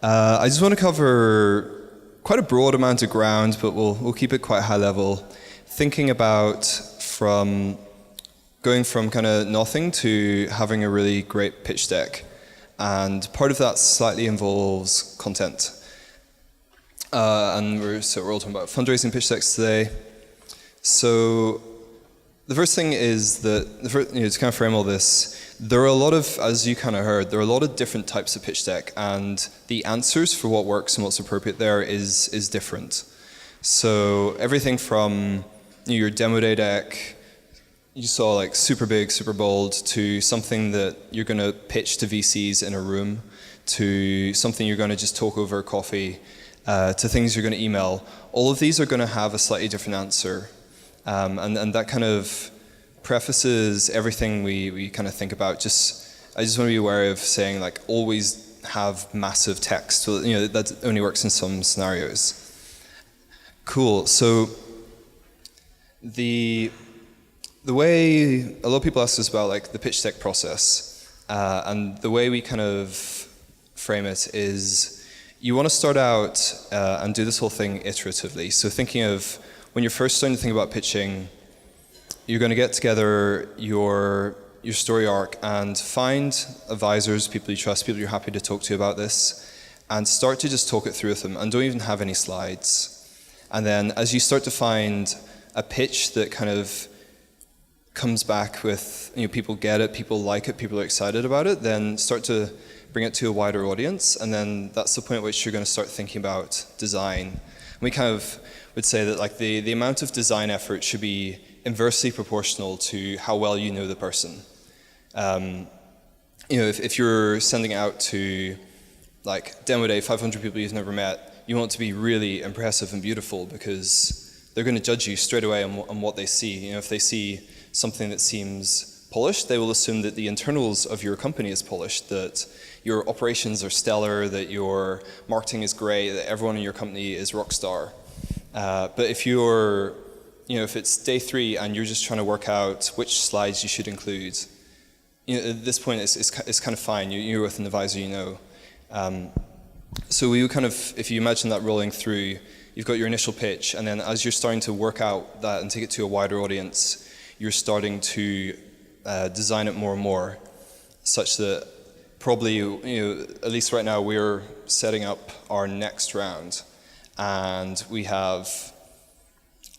I just want to cover quite a broad amount of ground, but we'll keep it quite high level. Thinking about going from kind of nothing to having a really great pitch deck. And part of that slightly involves content. And we're all talking about fundraising pitch decks today. So the first thing is that, to kind of frame all this, there are a lot of, as you kind of heard, there are a lot of different types of pitch deck, and the answers for what works and what's appropriate there is different. So everything from your demo day deck, you saw like super big, super bold, to something that you're going to pitch to VCs in a room, to something you're going to just talk over coffee, to things you're going to email. All of these are going to have a slightly different answer. And that kind of prefaces everything we kind of think about. I just want to be aware of saying, like, always have massive text. That only works in some scenarios. Cool. So the way a lot of people ask us about, like, the pitch deck process, and the way we kind of frame it is, you want to start out and do this whole thing iteratively. So thinking of when you're first starting to think about pitching, you're going to get together your story arc and find advisors, people you trust, people you're happy to talk to about this, and start to just talk it through with them, and don't even have any slides. And then as you start to find a pitch that kind of comes back with, people get it, people like it, people are excited about it, then start to bring it to a wider audience, and then that's the point at which you're going to start thinking about design. And we kind of would say that, like, the amount of design effort should be inversely proportional to how well you know the person. If you're sending out to, like, demo day, 500 people you've never met, you want it to be really impressive and beautiful, because they're going to judge you straight away on what they see. If they see something that seems polished, they will assume that the internals of your company is polished, that your operations are stellar, that your marketing is great, that everyone in your company is rock star. But if you're, if it's day 3 and you're just trying to work out which slides you should include, at this point it's kind of fine. You're with an advisor, So we would kind of, if you imagine that rolling through, you've got your initial pitch, and then as you're starting to work out that and take it to a wider audience, you're starting to design it more and more, such that probably, at least right now, we're setting up our next round, and we have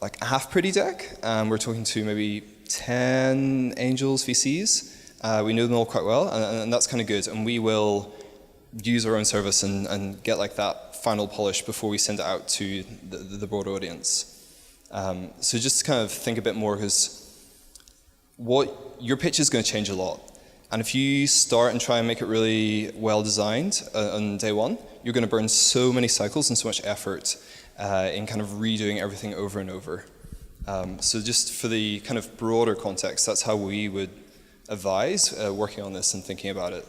like a half pretty deck, and we're talking to maybe 10 angels, VCs. We know them all quite well, and that's kind of good, and we will use our own service and get like that final polish before we send it out to the broad audience. So just to kind of think a bit more, because your pitch is going to change a lot. And if you start and try and make it really well designed on day 1, you're going to burn so many cycles and so much effort in kind of redoing everything over and over. So just for the kind of broader context, that's how we would advise working on this and thinking about it.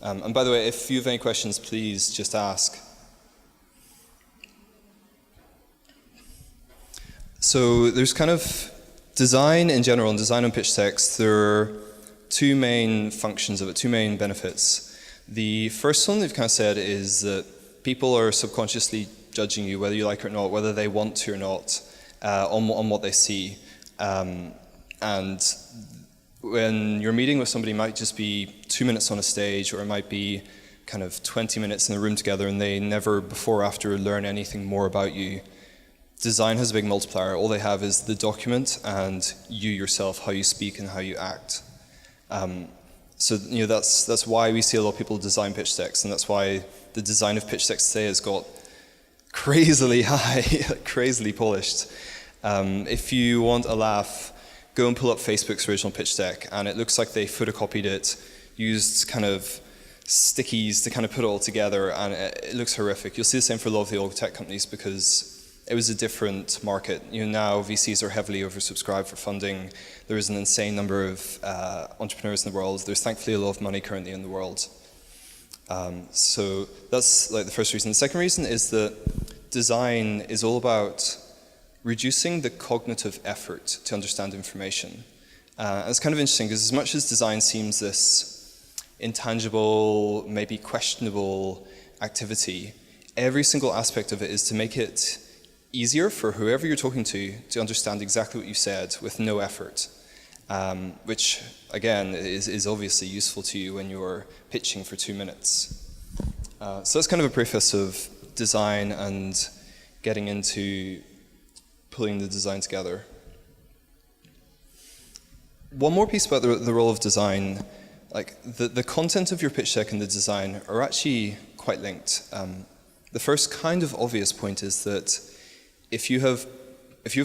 And by the way, if you have any questions, please just ask. So there's kind of design in general and design on pitch decks. There are 2 main functions of it, 2 main benefits. The first one, they've kind of said, is that people are subconsciously judging you, whether you like it or not, whether they want to or not, on what they see. And when you're meeting with somebody, it might just be 2 minutes on a stage, or it might be kind of 20 minutes in the room together, and they never before or after learn anything more about you. Design has a big multiplier. All they have is the document and you yourself, how you speak and how you act. So that's why we see a lot of people design pitch decks, and that's why the design of pitch decks today has got crazily high, crazily polished. If you want a laugh, go and pull up Facebook's original pitch deck, and it looks like they photocopied it, used kind of stickies to kind of put it all together, and it looks horrific. You'll see the same for a lot of the old tech companies, because it was a different market. Now VCs are heavily oversubscribed for funding. There is an insane number of entrepreneurs in the world. There's thankfully a lot of money currently in the world. So that's like the first reason. The second reason is that design is all about reducing the cognitive effort to understand information. And it's kind of interesting, because as much as design seems this intangible, maybe questionable activity, every single aspect of it is to make it easier for whoever you're talking to understand exactly what you said with no effort, which, again, is obviously useful to you when you're pitching for 2 minutes. So that's kind of a preface of design and getting into pulling the design together. One more piece about the role of design, like the content of your pitch deck and the design are actually quite linked. The first kind of obvious point is that if you have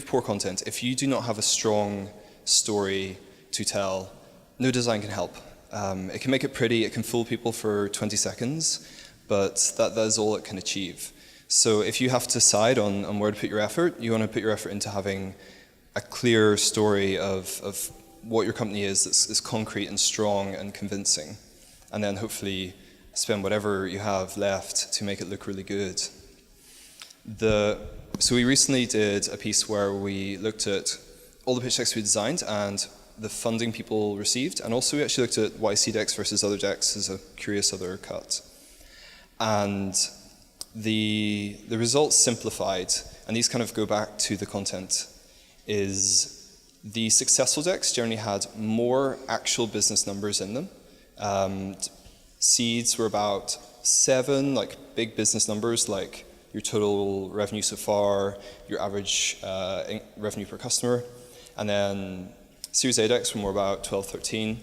poor content, if you do not have a strong story to tell, no design can help. It can make it pretty, it can fool people for 20 seconds, but that is all it can achieve. So if you have to decide on where to put your effort, you want to put your effort into having a clear story of what your company is that's concrete and strong and convincing, and then hopefully spend whatever you have left to make it look really good. So we recently did a piece where we looked at all the pitch decks we designed and the funding people received, and also we actually looked at YC decks versus other decks as a curious other cut. And the results simplified, and these kind of go back to the content, is the successful decks generally had more actual business numbers in them. Seeds were about 7 like big business numbers, like your total revenue so far, your average revenue per customer, and then Series A decks were more about 12, 13.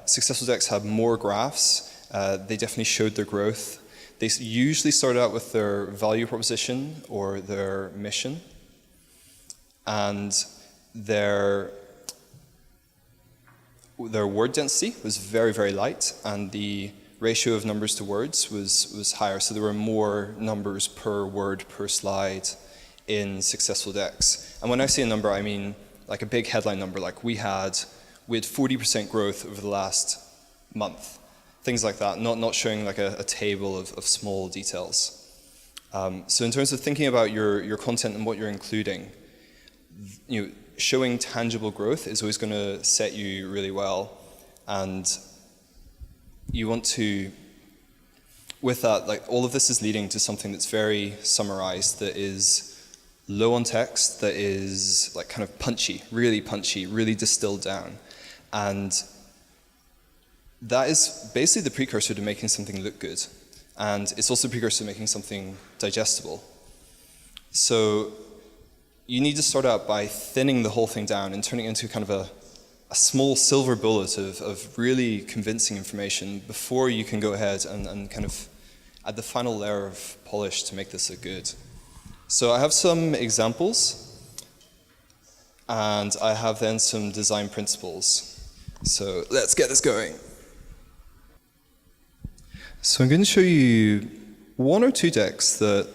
Successful decks had more graphs. They definitely showed their growth. They usually started out with their value proposition or their mission, and their word density was very, very light, and the ratio of numbers to words was higher, so there were more numbers per word per slide in successful decks. And when I say a number, I mean like a big headline number, like we had 40% growth over the last month, things like that, not showing like a table of small details. So in terms of thinking about your content and what you're including, showing tangible growth is always going to set you really well, and you want to, with that, like all of this is leading to something that's very summarized, that is low on text, that is like kind of punchy, really distilled down, and that is basically the precursor to making something look good, and it's also the precursor to making something digestible. So you need to start out by thinning the whole thing down and turning it into kind of a small silver bullet of really convincing information before you can go ahead and kind of add the final layer of polish to make this look good. So I have some examples, and I have then some design principles. So let's get this going. So I'm going to show you 1 or 2 decks that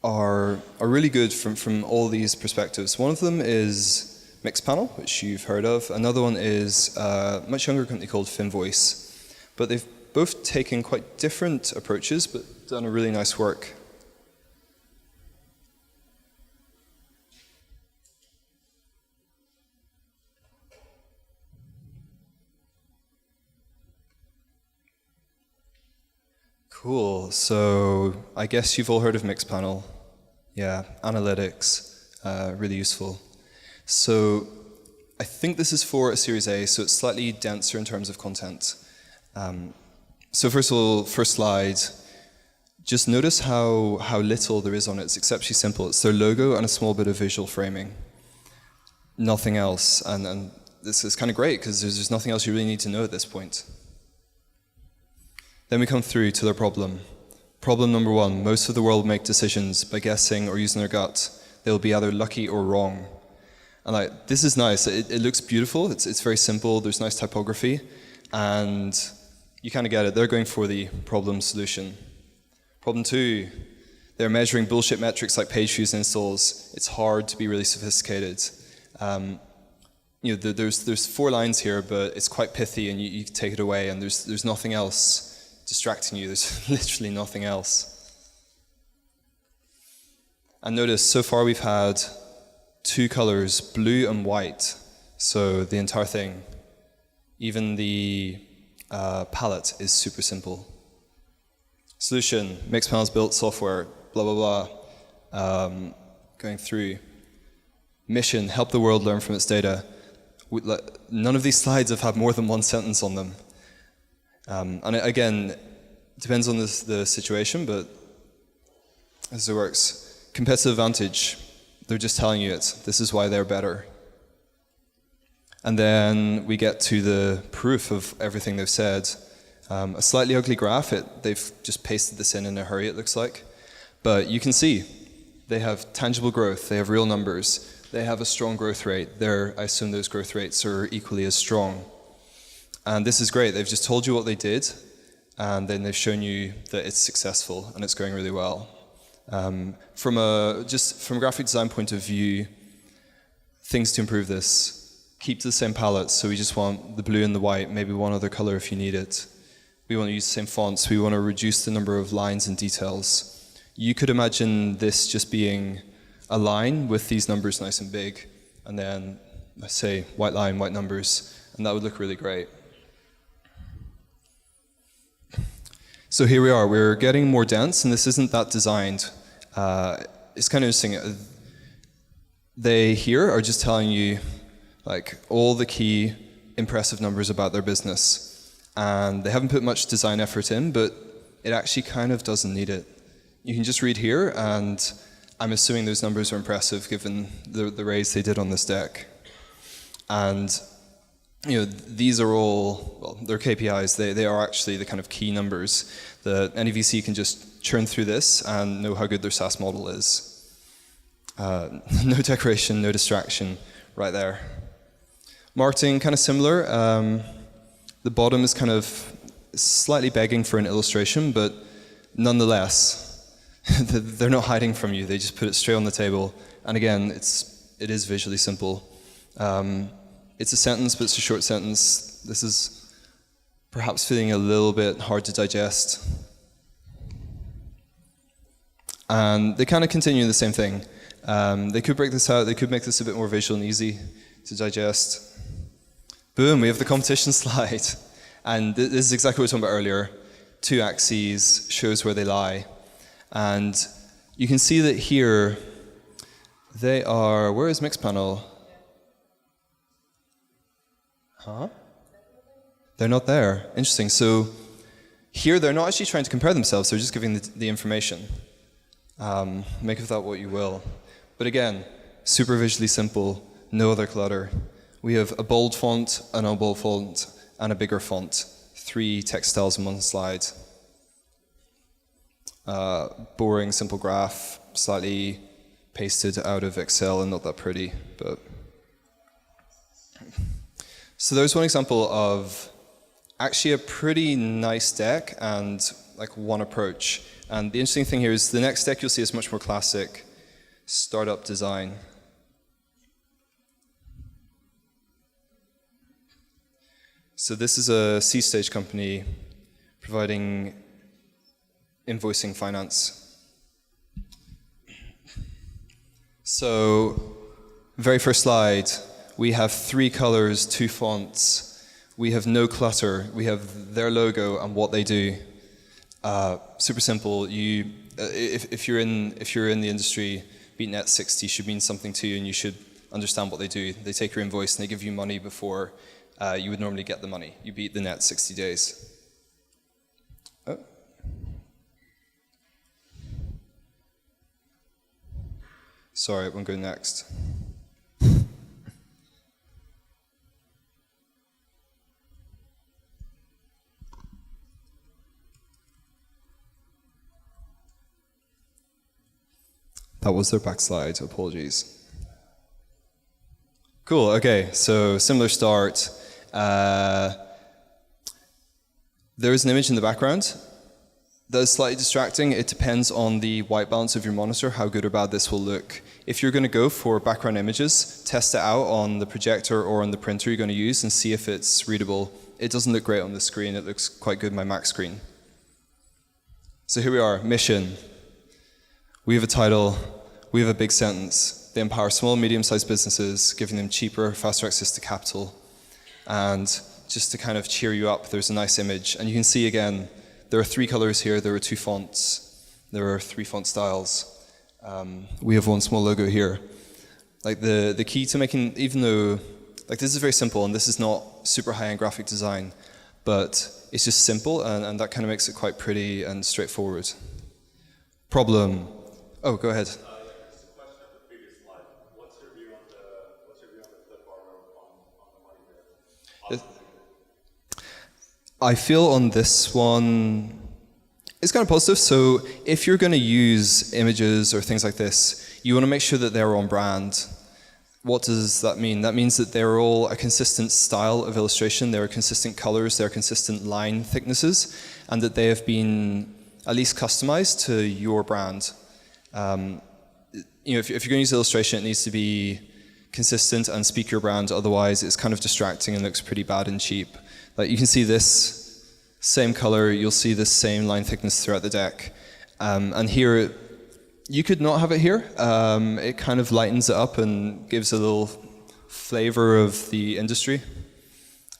are really good from all these perspectives. One of them is Mixpanel, which you've heard of. Another one is a much younger company called Finvoice. But they've both taken quite different approaches, but done a really nice work. Cool, so I guess you've all heard of Mixpanel. Yeah, analytics, really useful. So I think this is for a Series A, so it's slightly denser in terms of content. So first of all, first slide, just notice how little there is on it. It's exceptionally simple. It's their logo and a small bit of visual framing. Nothing else, and this is kind of great because there's nothing else you really need to know at this point. Then we come through to their problem. Problem number 1, most of the world make decisions by guessing or using their gut. They'll be either lucky or wrong. And like, this is nice, it looks beautiful, it's very simple, there's nice typography, and you kind of get it, they're going for the problem solution. Problem 2, they're measuring bullshit metrics like page views and installs. It's hard to be really sophisticated. There's 4 lines here, but it's quite pithy, and you take it away, and there's nothing else distracting you. There's literally nothing else. And notice, so far we've had 2 colors, blue and white. So the entire thing, even the palette is super simple. Solution, Mixpanel's built software, blah, blah, blah. Going through. Mission, help the world learn from its data. None of these slides have had more than one sentence on them. And again, it depends on the situation, but as it works. Competitive advantage, they're just telling you it. This is why they're better. And then we get to the proof of everything they've said. A slightly ugly graph, they've just pasted this in a hurry, it looks like. But you can see, they have tangible growth, they have real numbers, they have a strong growth rate. I assume those growth rates are equally as strong. And this is great, they've just told you what they did, and then they've shown you that it's successful and it's going really well. From a graphic design point of view, things to improve this. Keep to the same palette, so we just want the blue and the white, maybe one other color if you need it. We want to use the same fonts, we want to reduce the number of lines and details. You could imagine this just being a line with these numbers nice and big, and then, let's say, white line, white numbers, and that would look really great. So here we are, we're getting more dense, and this isn't that designed. It's kind of interesting. They here are just telling you like all the key impressive numbers about their business. And they haven't put much design effort in, but it actually kind of doesn't need it. You can just read here, and I'm assuming those numbers are impressive given the raise they did on this deck. And these are all, well, they're KPIs. They are actually the kind of key numbers that any VC can just churn through this and know how good their SaaS model is. No decoration, no distraction, right there. Marketing, kind of similar. The bottom is kind of slightly begging for an illustration, but nonetheless, they're not hiding from you. They just put it straight on the table. And again, it is visually simple. It's a sentence, but it's a short sentence. This is perhaps feeling a little bit hard to digest. And they kind of continue the same thing. They could break this out. They could make this a bit more visual and easy to digest. Boom, we have the competition slide. And this is exactly what we were talking about earlier. 2 axes shows where they lie. And you can see that here, they are, where is Mixpanel? Huh? They're not there. Interesting. So here, they're not actually trying to compare themselves. They're just giving the information. Make of that what you will. But again, super visually simple, no other clutter. We have a bold font, an unbold font, and a bigger font. 3 text styles in one slide. Boring, simple graph, slightly pasted out of Excel and not that pretty, but. So there's one example of actually a pretty nice deck and like one approach. And the interesting thing here is the next deck you'll see is much more classic startup design. So this is a C-stage company providing invoicing finance. So very first slide, we have 3 colors, 2 fonts. We have no clutter. We have their logo and what they do. Super simple. If you're in the industry, beat net 60 should mean something to you, and you should understand what they do. They take your invoice and they give you money before you would normally get the money. You beat the net 60 days. Oh. Sorry, we'll go next. That was their backslide, apologies. Cool, okay, so similar start. There is an image in the background that is slightly distracting. It depends on the white balance of your monitor, how good or bad this will look. If you're going to go for background images, test it out on the projector or on the printer you're going to use and see if it's readable. It doesn't look great on the screen. It looks quite good on my Mac screen. So here we are, mission. We have a title. We have a big sentence. They empower small and medium-sized businesses, giving them cheaper, faster access to capital. And just to kind of cheer you up, there's a nice image. And you can see again, there are 3 colors here, there are 2 fonts, there are 3 font styles. We have one small logo here. Like the key to making, even though, like this is very simple and this is not super high-end graphic design, but it's just simple and that kind of makes it quite pretty and straightforward. Problem. Oh, go ahead. Just a question of the previous slide. What's your view on the clip art on the money there? I feel on this one, it's kind of positive. So if you're going to use images or things like this, you want to make sure that they're on brand. What does that mean? That means that they're all a consistent style of illustration, they're consistent colors, they're consistent line thicknesses, and that they have been at least customized to your brand. If you're going to use illustration, it needs to be consistent and speak your brand, otherwise it's kind of distracting and looks pretty bad and cheap. Like you can see this same color, you'll see the same line thickness throughout the deck. And here, you could not have it here. It kind of lightens it up and gives a little flavor of the industry.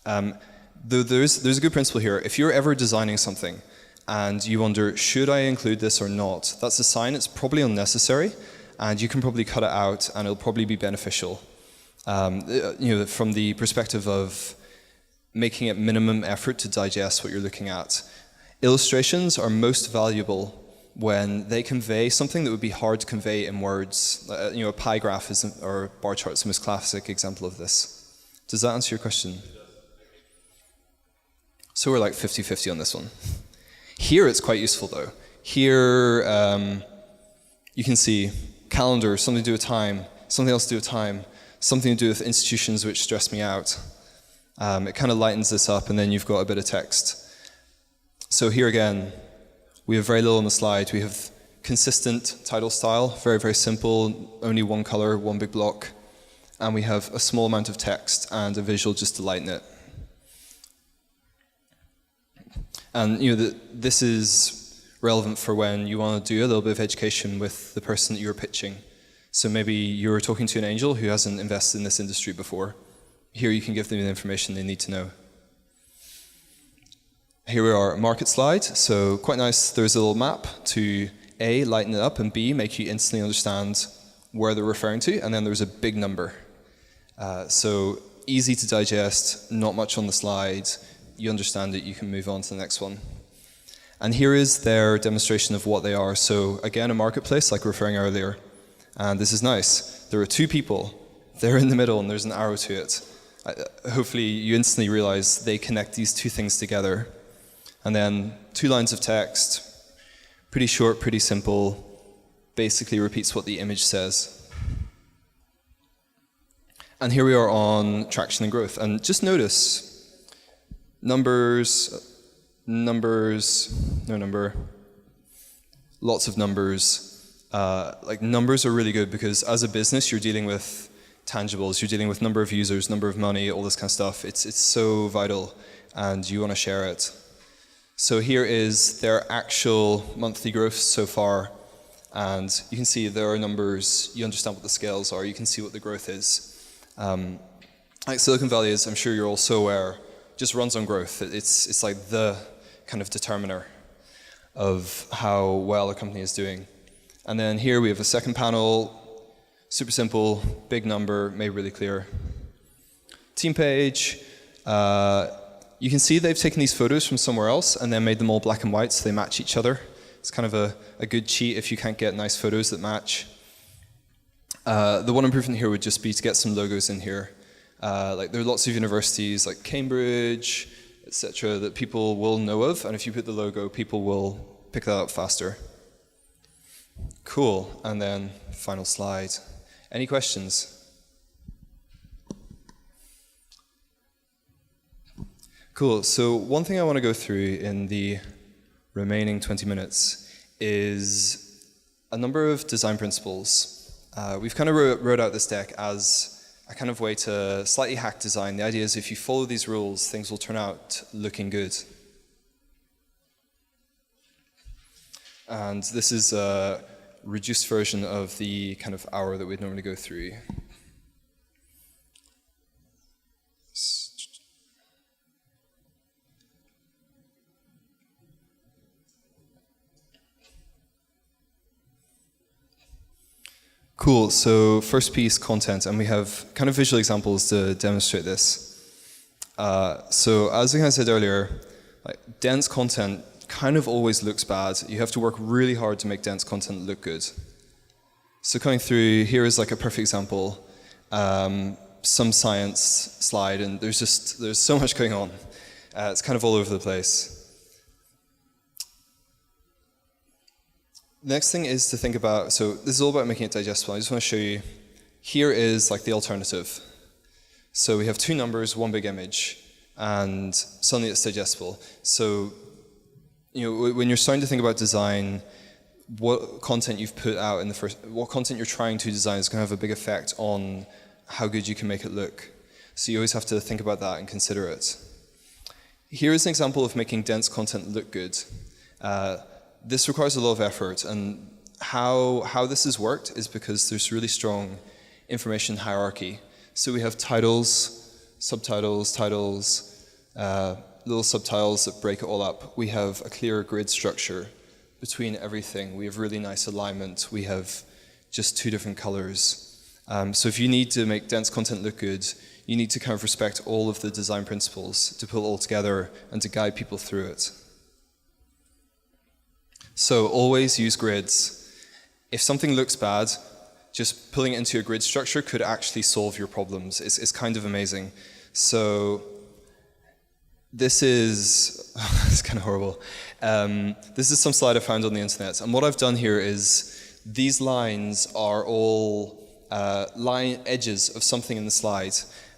There's a good principle here. If you're ever designing something and you wonder, should I include this or not? That's a sign it's probably unnecessary, and you can probably cut it out and it'll probably be beneficial. From the perspective of making it minimum effort to digest what you're looking at. Illustrations are most valuable when they convey something that would be hard to convey in words. A pie graph or a bar chart is the most classic example of this. Does that answer your question? So we're like 50-50 on this one. Here it's quite useful though. Here you can see calendar, something to do with time, something else to do with time, something to do with institutions which stress me out. It kind of lightens this up, and then you've got a bit of text. So here again, we have very little on the slide. We have consistent title style, very, very simple, only one color, one big block. And we have a small amount of text and a visual just to lighten it. And this is relevant for when you want to do a little bit of education with the person that you're pitching. So maybe you're talking to an angel who hasn't invested in this industry before. Here you can give them the information they need to know. Here we are, a market slide. So quite nice, there's a little map to A, lighten it up, and B, make you instantly understand where they're referring to, and then there's a big number. So easy to digest, not much on the slide. You understand it, you can move on to the next one. And here is their demonstration of what they are. So again, a marketplace, like we were referring earlier. And this is nice. There are 2 people. They're in the middle, and there's an arrow to it. Hopefully you instantly realize they connect these 2 things together. And then 2 lines of text, pretty short, pretty simple, basically repeats what the image says. And here we are on traction and growth. And just notice, numbers, no number, lots of numbers. Like numbers are really good because as a business you're dealing with tangibles, you're dealing with number of users, number of money, all this kind of stuff. It's so vital and you want to share it. So here is their actual monthly growth so far, and you can see there are numbers, you understand what the scales are, you can see what the growth is. Like Silicon Valley is, I'm sure you're all so aware, just runs on growth. It's like the kind of determiner of how well a company is doing. And then here we have a second panel, super simple, big number, made really clear. Team page. You can see they've taken these photos from somewhere else and then made them all black and white so they match each other. It's kind of a good cheat if you can't get nice photos that match. The one improvement here would just be to get some logos in here. Like there are lots of universities like Cambridge, etc. that people will know of, and if you put the logo, people will pick that up faster. Cool, and then final slide. Any questions? Cool, so one thing I want to go through in the remaining 20 minutes is a number of design principles. We've kind of wrote out this deck as a kind of way to slightly hack design. The idea is if you follow these rules, things will turn out looking good. And this is a reduced version of the kind of hour that we'd normally go through. Cool, so first piece, content, and we have kind of visual examples to demonstrate this. So as I said earlier, like, dense content kind of always looks bad. You have to work really hard to make dense content look good. So coming through, here is like a perfect example. Some science slide, and there's so much going on. It's kind of all over the place. Next thing is to think about, so this is all about making it digestible. I just want to show you, here is like the alternative. So we have two numbers, one big image, and suddenly it's digestible. So, when you're starting to think about design, what content you've put out in what content you're trying to design is going to have a big effect on how good you can make it look. So you always have to think about that and consider it. Here is an example of making dense content look good. This requires a lot of effort, and how this has worked is because there's really strong information hierarchy. So we have titles, subtitles, titles, little subtitles that break it all up. We have a clear grid structure between everything. We have really nice alignment. We have just two different colors. So if you need to make dense content look good, you need to kind of respect all of the design principles to pull it all together and to guide people through it. So always use grids. If something looks bad, just pulling it into a grid structure could actually solve your problems. It's kind of amazing. So this is, it's kind of horrible. This is some slide I found on the internet. And what I've done here is these lines are all line edges of something in the slide.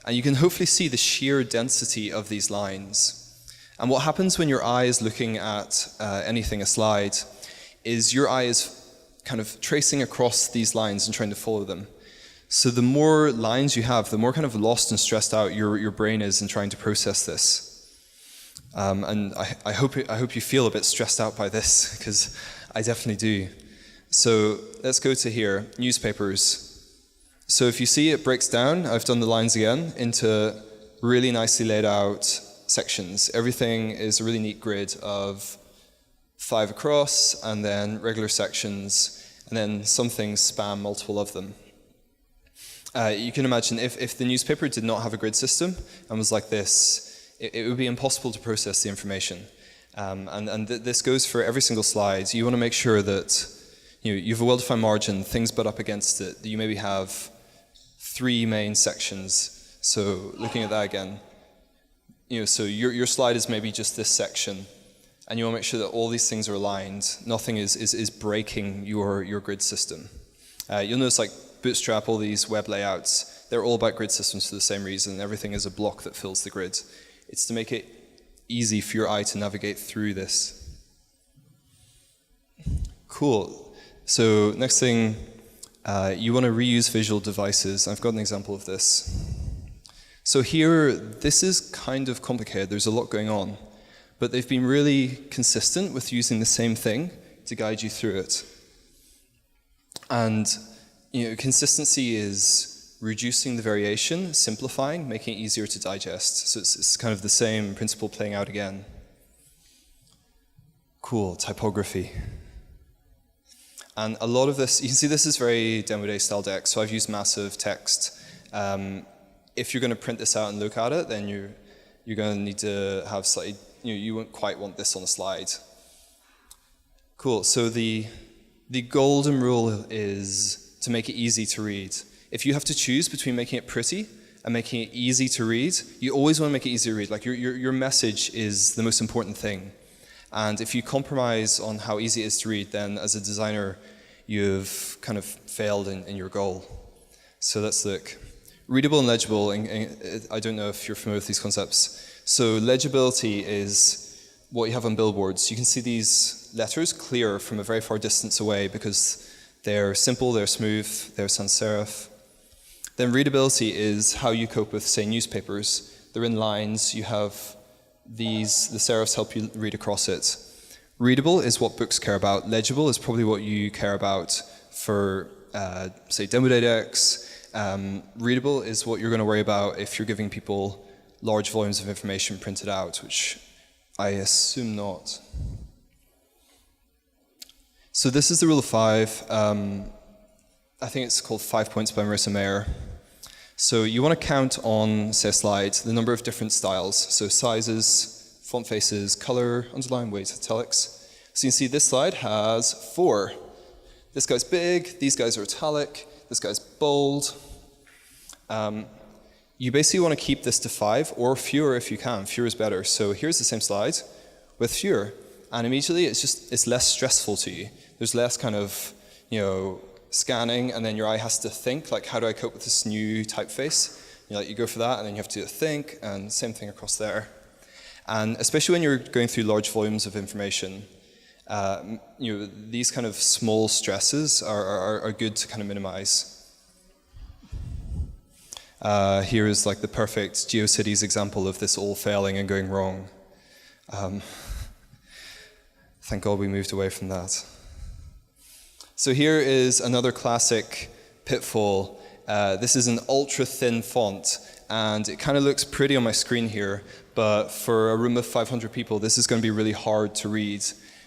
And you can hopefully see the sheer density of these lines. And what happens when your eye is looking at anything, a slide, is your eye is kind of tracing across these lines and trying to follow them. So the more lines you have, the more kind of lost and stressed out your brain is in trying to process this. And I hope you feel a bit stressed out by this, because I definitely do. So let's go to here, newspapers. So if you see it breaks down, I've done the lines again, into really nicely laid out sections. Everything is a really neat grid of 5 across, and then regular sections, and then some things span multiple of them. You can imagine if the newspaper did not have a grid system and was like this, it would be impossible to process the information. This goes for every single slide. You want to make sure that you have a well-defined margin, things butt up against it, that you maybe have 3 main sections. So looking at that again, so your slide is maybe just this section, and you want to make sure that all these things are aligned. Nothing is breaking your grid system. You'll notice like Bootstrap, all these web layouts, they're all about grid systems for the same reason. Everything is a block that fills the grid. It's to make it easy for your eye to navigate through this. Cool. So next thing, you want to reuse visual devices. I've got an example of this. So here, this is kind of complicated. There's a lot going on. But they've been really consistent with using the same thing to guide you through it. And consistency is reducing the variation, simplifying, making it easier to digest. So it's kind of the same principle playing out again. Cool, typography. And a lot of this, you can see this is very demo day style deck, so I've used massive text. If you're going to print this out and look at it, then you're going to need to have slightly, you won't quite want this on a slide. Cool, so the golden rule is to make it easy to read. If you have to choose between making it pretty and making it easy to read, you always want to make it easy to read. Like your message is the most important thing. And if you compromise on how easy it is to read, then as a designer, you've kind of failed in your goal. So let's look. Readable and legible, and I don't know if you're familiar with these concepts. So legibility is what you have on billboards. You can see these letters clear from a very far distance away because they're simple, they're smooth, they're sans serif. Then readability is how you cope with, say, newspapers. They're in lines, you have the serifs help you read across it. Readable is what books care about. Legible is probably what you care about for, say, demo day decks. Readable is what you're going to worry about if you're giving people large volumes of information printed out, which I assume not. So this is the rule of 5. I think it's called 5 Points by Marissa Mayer. So you want to count on, say, a slide, the number of different styles. So sizes, font faces, color, underline, weight, italics. So you can see this slide has 4. This guy's big, these guys are italic, this guy's bold. You basically want to keep this to 5 or fewer if you can. Fewer is better. So here's the same slide with fewer. And immediately it's less stressful to you. There's less kind of, scanning, and then your eye has to think, like, how do I cope with this new typeface? You go for that, and then you have to think, and same thing across there. And especially when you're going through large volumes of information, these kind of small stresses are good to kind of minimize. Here is like the perfect GeoCities example of this all failing and going wrong. Thank God we moved away from that. So here is another classic pitfall. This is an ultra-thin font, and it kind of looks pretty on my screen here, but for a room of 500 people, this is going to be really hard to read.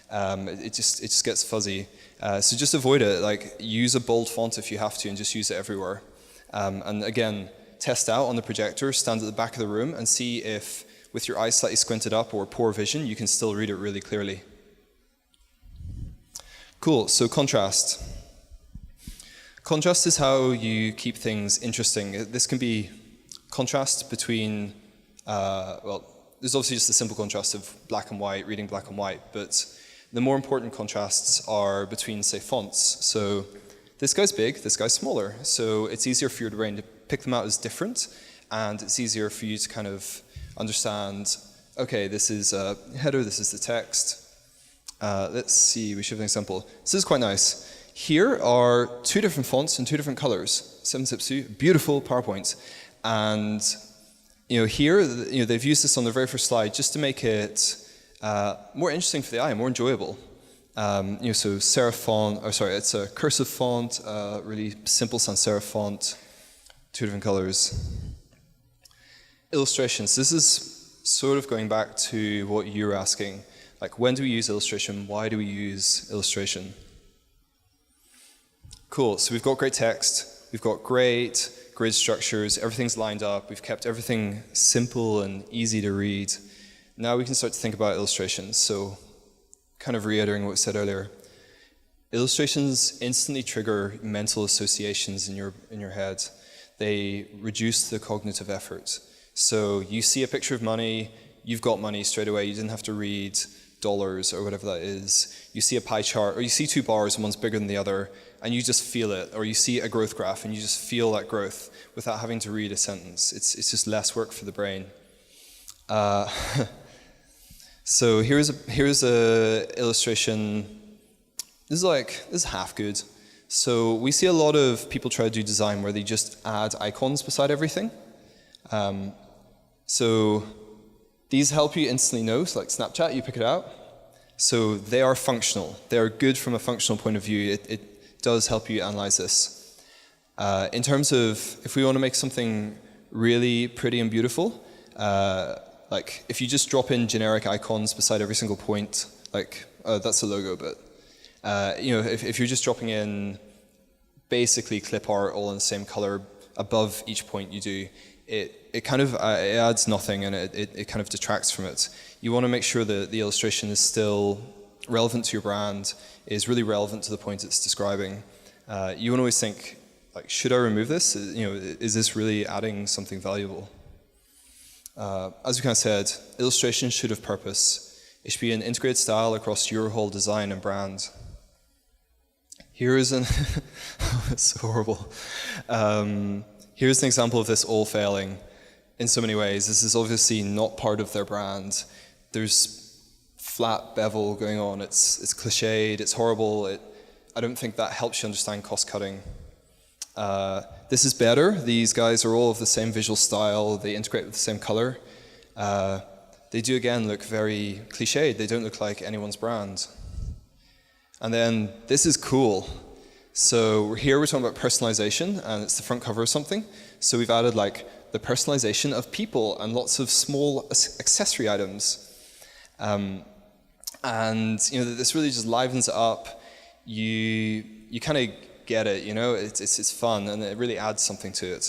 It just gets fuzzy. So just avoid it. Like, use a bold font if you have to, and just use it everywhere. And again, test out on the projector, stand at the back of the room, and see if, with your eyes slightly squinted up or poor vision, you can still read it really clearly. Cool, so contrast. Contrast is how you keep things interesting. This can be contrast between, there's obviously just the simple contrast of black and white, reading black and white, but the more important contrasts are between, say, fonts. So this guy's big, this guy's smaller, so it's easier for your brain to pick them out as different, and it's easier for you to kind of understand, okay, this is a header, this is the text. Let's see, we should have an example. This is quite nice. Here are 2 different fonts and 2 different colors. 7zip, beautiful PowerPoint. And here, they've used this on the very first slide just to make it more interesting for the eye, more enjoyable. So serif font, it's a cursive font, really simple sans serif font, 2 different colors. Illustrations. This is sort of going back to what you were asking. Like, when do we use illustration? Why do we use illustration? Cool, so we've got great text, we've got great grid structures, everything's lined up, we've kept everything simple and easy to read. Now we can start to think about illustrations. So, kind of reiterating what I said earlier, illustrations instantly trigger mental associations in your head. They reduce the cognitive effort. So you see a picture of money, you've got money straight away, you didn't have to read dollars or whatever that is. You see a pie chart, or you see 2 bars and one's bigger than the other, and you just feel it. Or you see a growth graph and you just feel that growth without having to read a sentence. It's just less work for the brain. So here's a illustration. This is half good. So we see a lot of people try to do design where they just add icons beside everything. So these help you instantly know, so like Snapchat, you pick it out. So they are functional. They are good from a functional point of view. It does help you analyze this. In terms of, if we want to make something really pretty and beautiful, like if you just drop in generic icons beside every single point, like that's a logo, but if you're just dropping in basically clip art all in the same color above each point you do, it kind of it adds nothing, and it kind of detracts from it. You want to make sure that the illustration is still relevant to your brand, is really relevant to the point it's describing. You want to always think, like, should I remove this? Is this really adding something valuable? As we kind of said, illustration should have purpose. It should be an integrated style across your whole design and brand. Here is an it's horrible. Here's an example of this all failing in so many ways. This is obviously not part of their brand. There's flat bevel going on. It's cliched. It's horrible. I don't think that helps you understand cost cutting. This is better. These guys are all of the same visual style. They integrate with the same color. They do again look very cliched. They don't look like anyone's brand. And then this is cool. So here we're talking about personalization, and it's the front cover of something. So we've added like the personalization of people and lots of small accessory items. And this really just livens it up. You kind of get it, you know, it's fun, and it really adds something to it.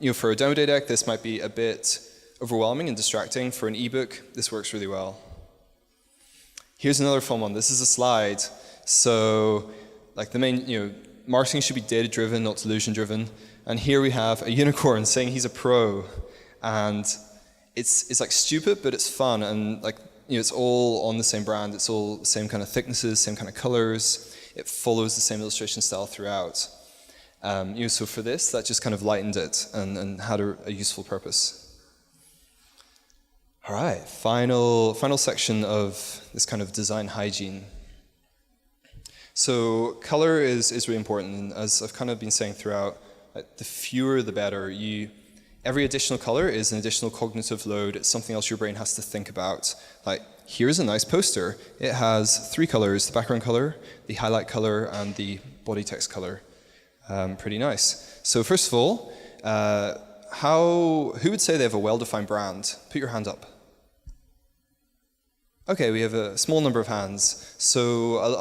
You know, for a demo day deck, this might be a bit overwhelming and distracting. For an ebook, this works really well. Here's another fun one. This is a slide. So, like the main, you know, marketing should be data-driven, not delusion-driven. And here we have a unicorn saying he's a pro, and it's like stupid, but it's fun, and like, you know, it's all on the same brand. It's all the same kind of thicknesses, same kind of colors. It follows the same illustration style throughout. You know, so for this, that just kind of lightened it and had a useful purpose. All right, final section of this kind of design hygiene. So color is really important, and as I've kind of been saying throughout, the fewer the better. Every additional color is an additional cognitive load. It's something else your brain has to think about. Like, here's a nice poster. It has 3 colors: the background color, the highlight color, and the body text color. Pretty nice. So first of all, who would say they have a well-defined brand? Put your hand up. Okay, we have a small number of hands. So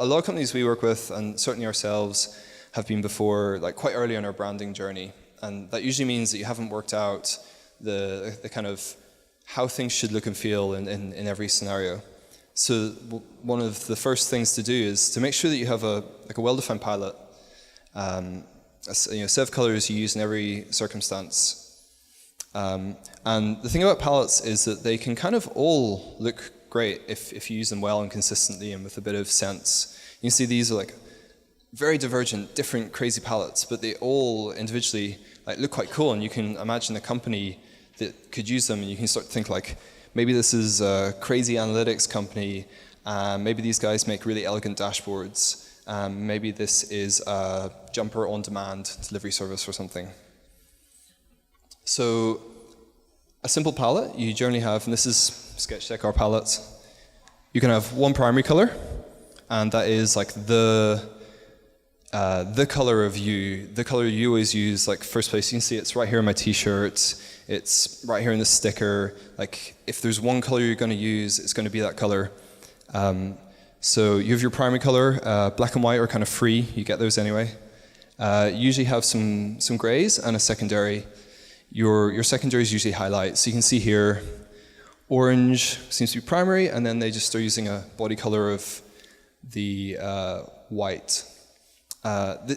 a lot of companies we work with, and certainly ourselves, have been before, like quite early on our branding journey. And that usually means that you haven't worked out the kind of how things should look and feel in every scenario. So one of the first things to do is to make sure that you have a well-defined palette. You know, set of colors you use in every circumstance. And the thing about palettes is that they can kind of all look great if you use them well and consistently and with a bit of sense. You can see these are like very divergent, different, crazy palettes, but they all individually like look quite cool, and you can imagine a company that could use them, and you can start to think like, maybe this is a crazy analytics company, maybe these guys make really elegant dashboards. Maybe this is a jumper on-demand delivery service or something. So a simple palette you generally have, and this is Sketchdeck, our palette, you can have one primary color, and that is like the color of you, the color you always use, like first place. You can see it's right here in my t-shirt, it's right here in the sticker. Like if there's one color you're going to use, it's going to be that color. So you have your primary color. Black and white are kind of free, you get those anyway. You usually have some grays and a secondary. Your secondary is usually highlight. So you can see here, orange seems to be primary, and then they just are using a body color of the white.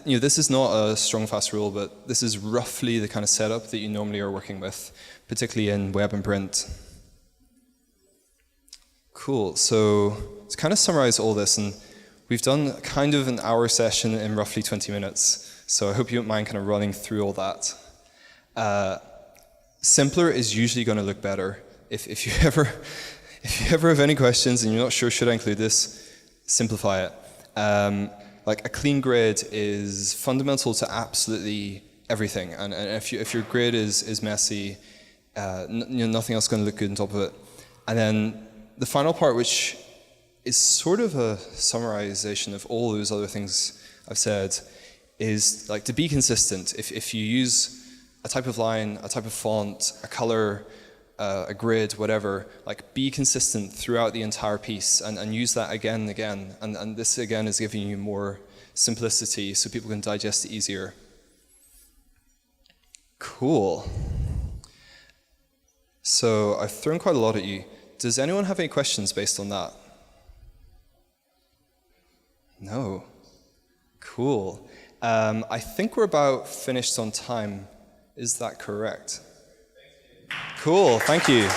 You know, this is not a strong, fast rule, but this is roughly the kind of setup that you normally are working with, particularly in web and print. Cool. So to kind of summarize all this, and we've done kind of an hour session in roughly 20 minutes, so I hope you don't mind kind of running through all that. Simpler is usually going to look better. If you ever have any questions and you're not sure should I include this, simplify it. Like a clean grid is fundamental to absolutely everything, and if your grid is messy, you know, nothing else is going to look good on top of it. And then the final part, which is sort of a summarization of all those other things I've said, is like to be consistent. If you use a type of line, a type of font, a color, a grid, whatever, like be consistent throughout the entire piece and use that again and again. And this again is giving you more simplicity so people can digest it easier. Cool. So I've thrown quite a lot at you. Does anyone have any questions based on that? No. Cool. I think we're about finished on time. Is that correct? Cool, thank you.